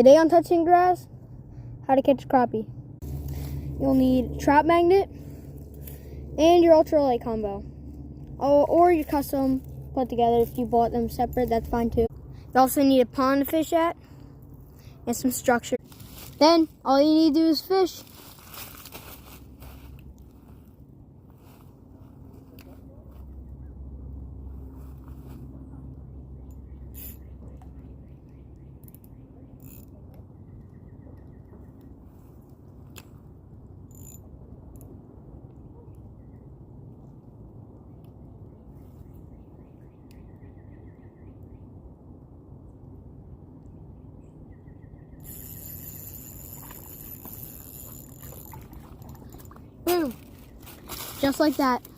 Today on Touching Grass, how to catch crappie. You'll need a trap magnet and your ultralight combo. Oh, or your custom put together. If you bought them separate, that's fine too. You also need a pond to fish at and some structure. Then all you need to do is fish. Boom. Just like that.